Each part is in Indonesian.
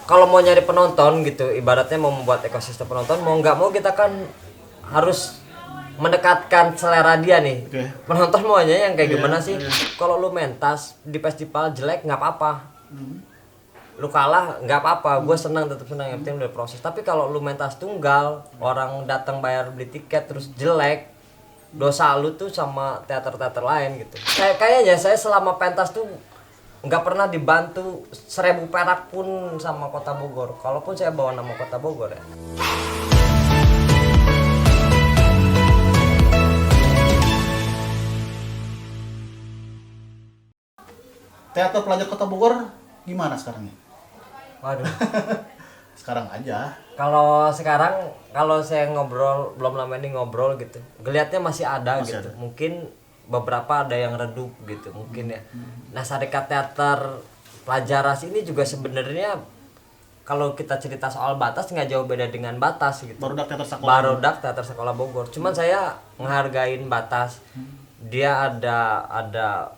Kalau mau nyari penonton gitu, ibaratnya mau membuat ekosistem penonton, mau nggak mau kita kan harus mendekatkan selera dia nih. Oke. Penonton maunya yang kayak Iya, gimana sih? iya. Kalau lu mentas di festival jelek nggak apa-apa, lu kalah nggak apa-apa, gue senang, tetap senang, yang penting udah proses. Tapi kalau lu mentas tunggal, orang datang bayar beli tiket terus jelek, dosa lu tuh sama teater-teater lain gitu. Kayaknya saya selama pentas tuh nggak pernah dibantu 1.000 perak pun sama Kota Bogor. Kalaupun saya bawa nama Kota Bogor ya. Teater Pelajar Kota Bogor gimana sekarang nih? Waduh. Sekarang aja. Kalau sekarang, kalau saya ngobrol, belum lama ini ngobrol gitu, geliatnya masih ada Masih gitu. ada. Mungkin beberapa ada yang redup gitu mungkin ya. Nah, Sadekat Teater Pelajaras ini juga sebenarnya kalau kita cerita soal batas nggak jauh beda dengan batas gitu. Barudak Teater Sekolah. Barudak Teater Sekolah Bogor. Cuman saya ngehargain batas. Dia ada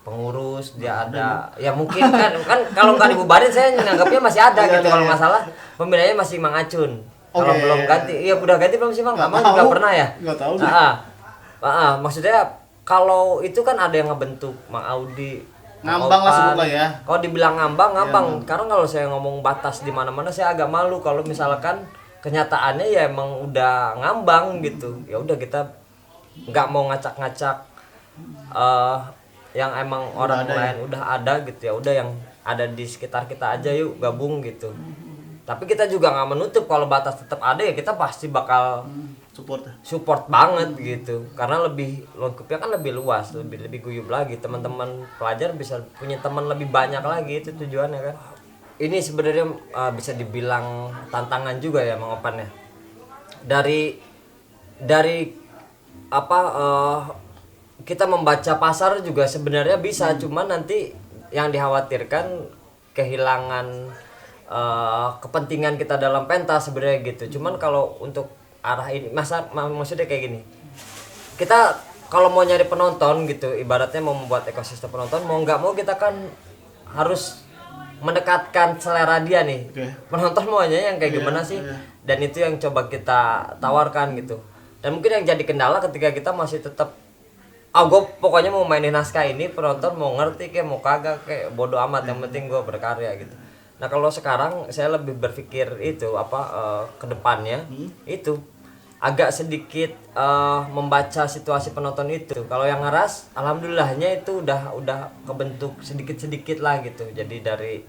pengurus, dia ada ya mungkin kan kalau nggak dibubarin saya nganggapnya masih ada Iya, gitu. iya, Kalau iya. nggak salah pembinanya masih Mang Acun. Kalau Oke. belum ganti, iya udah ganti belum sih Bang? Nggak Abang tahu. juga pernah ya? Nggak tahu deh. Maksudnya kalau itu kan ada yang ngebentuk Mang Audi, Mang Ngambang lah Opan. sebutlah ya. Kalau dibilang ngambang, ngambang. Iya, Karena kalau saya ngomong batas di mana-mana saya agak malu kalau misalkan kenyataannya ya emang udah ngambang gitu. Ya udah kita nggak mau ngacak-ngacak yang emang orang ada lain udah ada gitu, ya udah yang ada di sekitar kita aja yuk gabung gitu. Tapi kita juga nggak menutup kalau batas tetap ada ya kita pasti bakal Support. support banget gitu, karena lebih lingkupnya kan lebih luas, lebih guyup lagi, teman-teman pelajar bisa punya teman lebih banyak lagi, itu tujuannya kan. Ini sebenarnya bisa dibilang tantangan juga ya Mang Opan ya, dari apa kita membaca pasar juga sebenarnya bisa, cuman nanti yang dikhawatirkan kehilangan kepentingan kita dalam pentas sebenarnya gitu. Cuman kalau untuk arah ini maksudnya kayak gini, kita kalau mau nyari penonton gitu, ibaratnya mau membuat ekosistem penonton, mau nggak mau kita kan harus mendekatkan selera dia nih. Oke. Penonton maunya yang kayak Iya, gimana sih? iya. Dan itu yang coba kita tawarkan gitu. Dan mungkin yang jadi kendala ketika kita masih tetap gue pokoknya mau mainin naskah ini, penonton mau ngerti kayak mau kagak kayak bodo amat, yang penting gue berkarya gitu. Nah, kalau sekarang saya lebih berpikir itu ke depannya itu agak sedikit membaca situasi penonton itu. Kalau yang ngeras, alhamdulillahnya itu udah kebentuk sedikit-sedikit lah gitu. Jadi dari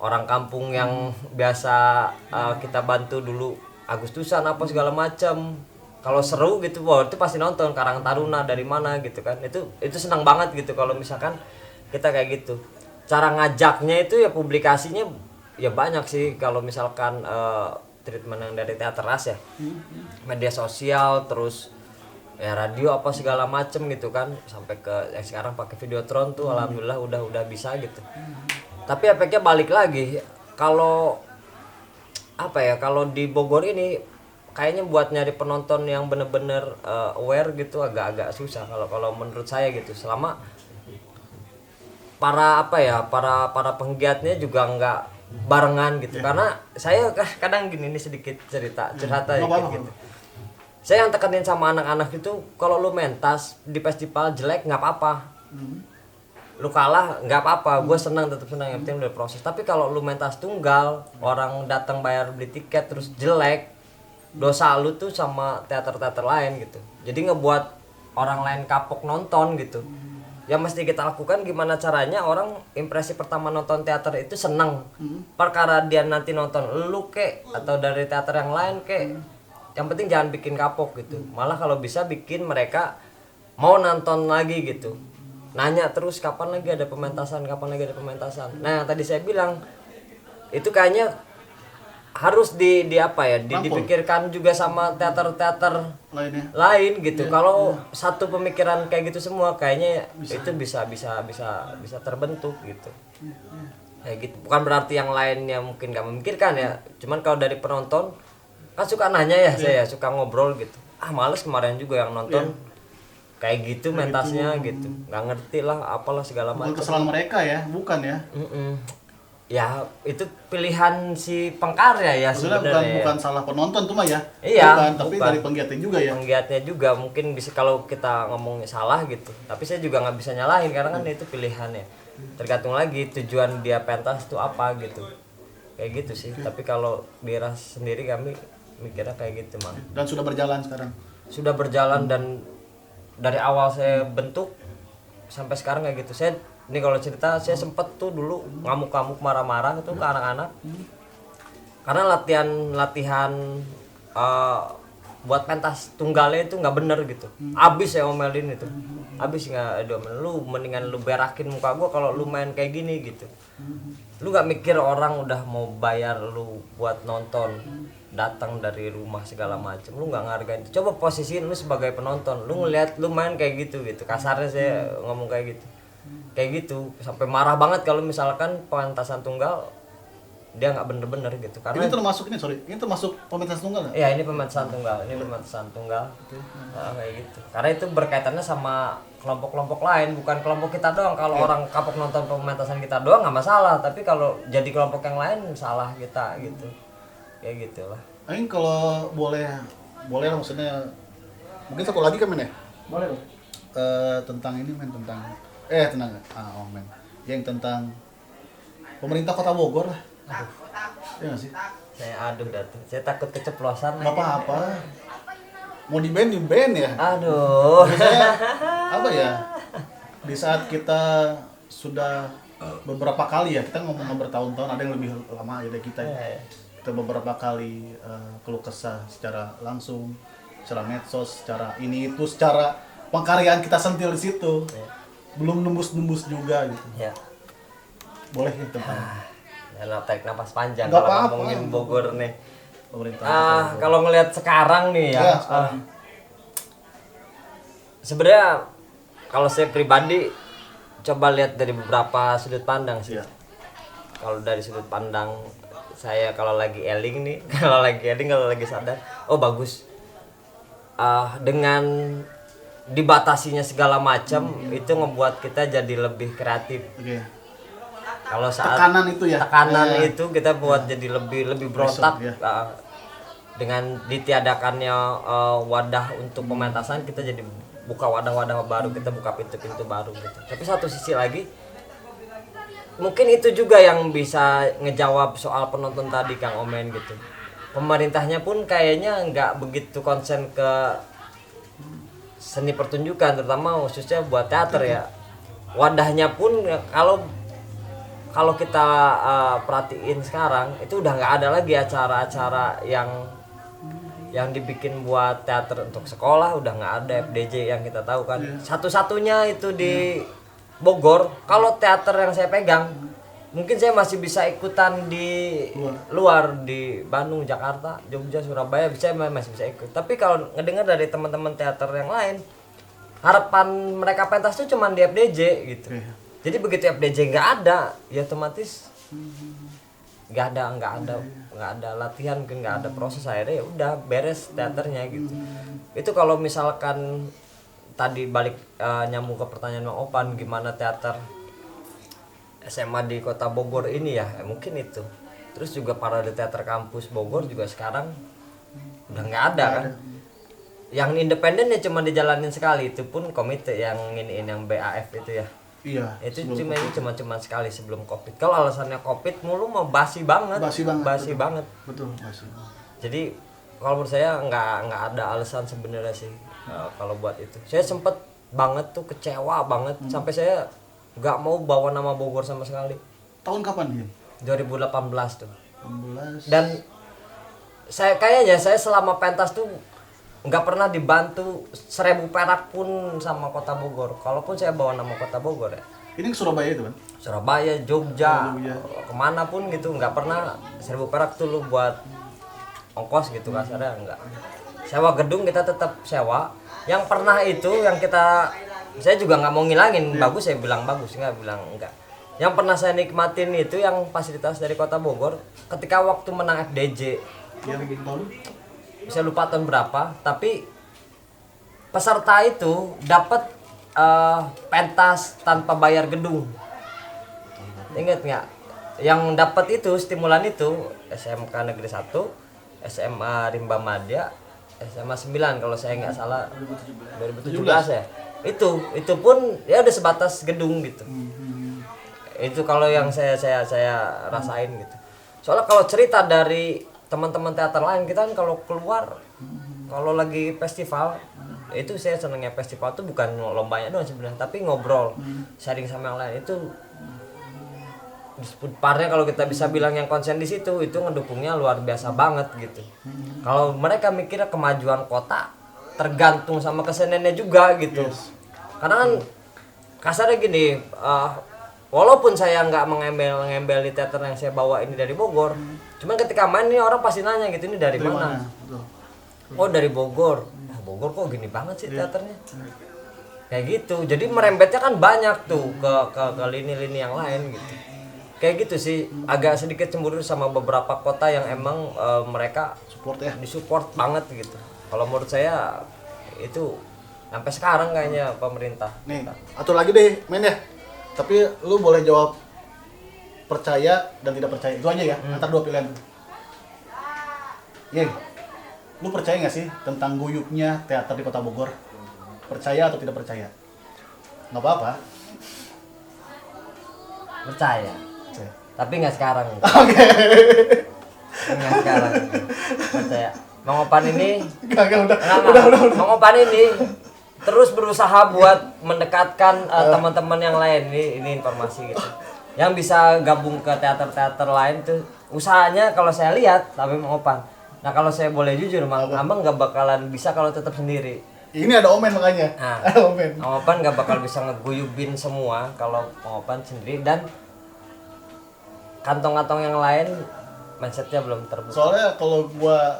orang kampung yang biasa kita bantu dulu Agustusan apa segala macam. Kalau seru gitu, wah itu pasti nonton. Karang Taruna dari mana gitu kan. Itu senang banget gitu kalau misalkan kita kayak gitu. Cara ngajaknya itu ya publikasinya ya banyak sih, kalau misalkan treatment yang dari teater ras ya, media sosial, terus ya radio apa segala macem gitu kan, sampai ke yang sekarang pakai Videotron tuh alhamdulillah udah bisa gitu. Tapi efeknya balik lagi, kalau apa ya, kalau di Bogor ini kayaknya buat nyari penonton yang bener-bener aware gitu agak-agak susah kalau menurut saya gitu. Selama para penggiatnya juga nggak barengan gitu. Karena saya kadang gini, ini sedikit cerita dikit gitu. Saya yang tekenin sama anak-anak itu, kalau lu mentas di festival jelek nggak apa-apa, lu kalah nggak apa-apa, gue senang, tetap senang, yang penting udah proses. Tapi kalau lu mentas tunggal, orang datang bayar beli tiket terus jelek, dosa lu tuh sama teater-teater lain gitu. Jadi ngebuat orang lain kapok nonton gitu. Yang mesti kita lakukan gimana caranya orang impresi pertama nonton teater itu seneng. Perkara dia nanti nonton lu kek atau dari teater yang lain kek, yang penting jangan bikin kapok gitu. Malah kalau bisa bikin mereka mau nonton lagi gitu. Nanya terus kapan lagi ada pementasan, kapan lagi ada pementasan. Nah, yang tadi saya bilang itu kayaknya harus dipikirkan juga sama teater-teater lain gitu. Kalau satu pemikiran kayak gitu semua, kayaknya itu bisa terbentuk gitu. Kayak gitu. Bukan berarti yang lainnya mungkin nggak memikirkan ya. Cuman kalau dari penonton kan suka nanya ya, saya suka ngobrol gitu. Males kemarin juga yang nonton kayak gitu mentasnya gitu. Nggak ngerti lah, apalah segala macam. Bukan kesalahan mereka ya, bukan ya. ya itu pilihan si pengkarya ya Maksudnya sebenarnya. bukan salah penonton tuh mah ya. Iya, Bukan, tapi bukan. dari penggiatnya juga ya. Penggiatnya juga mungkin bisa, kalau kita ngomong salah gitu. Tapi saya juga nggak bisa nyalahin karena kan itu pilihannya. Tergantung lagi tujuan dia pentas itu apa gitu. Kayak gitu sih. Tapi kalau di Ras sendiri kami mikirnya kayak gitu, Mang. Dan sudah berjalan sekarang. Sudah berjalan dan dari awal saya bentuk sampai sekarang kayak gitu. Saya ini kalau cerita, saya sempet tuh dulu ngamuk-ngamuk marah-marah itu ke anak-anak karena latihan buat pentas tunggalnya itu nggak bener gitu. Abis saya omelin itu, abis nggak diomelin, lu mendingan lu berakin muka gua kalau lu main kayak gini gitu. Lu nggak mikir orang udah mau bayar lu buat nonton, datang dari rumah segala macem, lu nggak ngargain. Coba posisiin lu sebagai penonton, lu ngeliat lu main kayak gitu gitu. Kasarnya saya ngomong kayak gitu sampai marah banget kalau misalkan pementasan tunggal dia nggak bener-bener gitu. Karena Ini termasuk pementasan tunggal nggak? ya ini pementasan tunggal, nah, kayak gitu. Karena itu berkaitannya sama kelompok-kelompok lain, bukan kelompok kita doang. Kalau orang kapok nonton pementasan kita doang nggak masalah, tapi kalau jadi kelompok yang lain salah kita gitu, kayak gitulah. Aing kalau boleh lah, maksudnya mungkin satu lagi kan men ya? Boleh loh. Tentang ini men, tentang men. Yang tentang pemerintah Kota Bogor lah. Iya nggak sih? Saya aduh datu, saya takut keceplosan. Nggak apa-apa. Mau di band ya. Aduh. Saya apa ya? Di saat kita sudah beberapa kali ya, kita ngomong bertahun-tahun, ada yang lebih lama aja dari kita ya. Kita beberapa kali keluh kesah secara langsung, secara medsos, secara ini itu, secara pengkaryaan kita sentil di situ. Belum nembus juga gitu. Ya. Boleh ya tentang Tarik napas panjang Nggak kalau apa-apa. ngomongin Bogor nih. pemerintah. Kalau ngelihat sekarang nih ya, Ya, sekarang. sebenarnya kalau saya pribadi coba lihat dari beberapa sudut pandang sih. Iya. Kalau dari sudut pandang saya, kalau lagi eling nih, kalau lagi sadar, oh bagus. Dengan dibatasinya segala macam itu ngebuat kita jadi lebih kreatif. Oke. Kalau saat Tekanan itu ya. tekanan itu kita buat jadi lebih berontak. Besok, Dengan ditiadakannya wadah untuk pementasan, kita jadi buka wadah-wadah baru, kita buka pintu-pintu baru gitu. Tapi satu sisi lagi mungkin itu juga yang bisa ngejawab soal penonton tadi Kang Omen gitu. Pemerintahnya pun kayaknya nggak begitu konsen ke seni pertunjukan, terutama khususnya buat teater ya. Wadahnya pun kalau kita perhatiin sekarang itu udah nggak ada lagi acara-acara yang dibikin buat teater untuk sekolah, udah nggak ada. FDJ yang kita tahu kan satu-satunya itu di Bogor. Kalau teater yang saya pegang mungkin saya masih bisa ikutan di luar, di Bandung, Jakarta, Jogja, Surabaya saya masih bisa ikut. Tapi kalau ngedengar dari teman-teman teater yang lain, harapan mereka pentas itu cuma di FDJ gitu. Jadi begitu FDJ nggak ada, ya otomatis nggak ada latihan, nggak ada proses, akhirnya ya udah beres teaternya gitu. Itu kalau misalkan tadi balik nyambung ke pertanyaan Bang Opan, gimana teater SMA di Kota Bogor ini ya, mungkin itu. Terus juga parade teater kampus Bogor juga sekarang udah nggak ada kan. Yang independen ya cuma dijalanin sekali, itu pun komite yang iniin yang BAF itu ya. Iya. Itu cuma sekali sebelum Covid. Kalau alasannya Covid mulu mau basi banget. Betul, basi. Jadi kalau menurut saya nggak ada alasan sebenarnya sih kalau buat itu. Saya sempet banget tuh kecewa banget sampai saya nggak mau bawa nama Bogor sama sekali. Tahun kapan dia? 2018 tuh. 16. Dan saya selama pentas tuh nggak pernah dibantu 1.000 perak pun sama Kota Bogor. Kalaupun saya bawa nama Kota Bogor ya. Ini ke Surabaya itu kan? Surabaya, Jogja, kemana pun gitu nggak pernah 1.000 perak tuh lu buat ongkos gitu kasarnya enggak. Sewa gedung kita tetap sewa. Yang pernah itu yang saya juga nggak mau ngilangin bagus, saya bilang bagus, nggak bilang enggak. Yang pernah saya nikmatin itu yang fasilitas dari Kota Bogor ketika waktu menang FDJ. Yang tahun? Saya lupa tahun berapa, tapi peserta itu dapat pentas tanpa bayar gedung. Ingat nggak? yang dapat itu stimulan itu SMK Negeri 1, SMA Rimba Madya, SMA 9 kalau saya nggak salah 2017 ya. Itu pun ya udah sebatas gedung gitu. Itu kalau yang saya rasain gitu. Soalnya kalau cerita dari teman-teman teater lain, kita kan kalau keluar kalau lagi festival itu saya senengnya festival tuh bukan lombanya doang sebenarnya, tapi ngobrol, sharing sama yang lain. Itu disebut parnya kalau kita bisa bilang yang konsen di situ itu ngedukungnya luar biasa banget gitu. Kalau mereka mikirnya kemajuan kota tergantung sama keseniannya juga gitu. Karena kan kasarnya gini, walaupun saya nggak mengembel di teater yang saya bawa ini dari Bogor, cuman ketika main ini orang pasti nanya gitu, ini dari mana? Oh dari Bogor. Bogor kok gini banget sih teaternya? Kayak gitu. Jadi merembetnya kan banyak tuh ke lini-lini yang lain gitu. Kayak gitu sih, agak sedikit cemburu sama beberapa kota yang emang mereka support ya, disupport banget gitu. Kalau menurut saya itu sampai sekarang kayaknya pemerintah. Nih, atur lagi deh men ya. Tapi lu boleh jawab percaya dan tidak percaya. Itu aja ya, antara dua pilihan. Yeng, lu percaya nggak sih tentang guyupnya teater di Kota Bogor? Percaya atau tidak percaya? Nggak apa-apa. Percaya. Tapi nggak sekarang. Oke. Nggak sekarang. Percaya. Mang Opan ini udah. Mang Opan ini terus berusaha buat mendekatkan teman-teman yang lain. Ini informasi gitu. Yang bisa gabung ke teater-teater lain tuh usahanya kalau saya lihat, tapi Mang Opan. Nah kalau saya boleh jujur, Amang nggak bakalan bisa kalau tetap sendiri. Ini ada Omen makanya. Nah, Omen. Mang Opan nggak bakal bisa ngeguyubin semua kalau Mang Opan sendiri, dan kantong-kantong yang lain mindsetnya belum terbuka. Soalnya kalau gua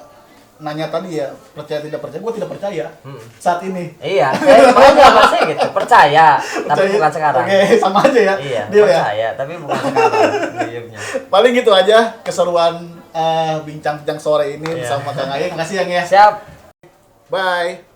nanya tadi ya, percaya tidak percaya, gua tidak percaya saat ini. Iya, saya makanya pasti gitu, percaya, tapi bukan sekarang. Oke, sama aja ya. Iya, Deal percaya, ya? tapi bukan sekarang. Guyubnya. Paling gitu aja keseruan bincang-bincang sore ini bersama Kang Ayeng. Makasih Yang ya. Siap. Bye.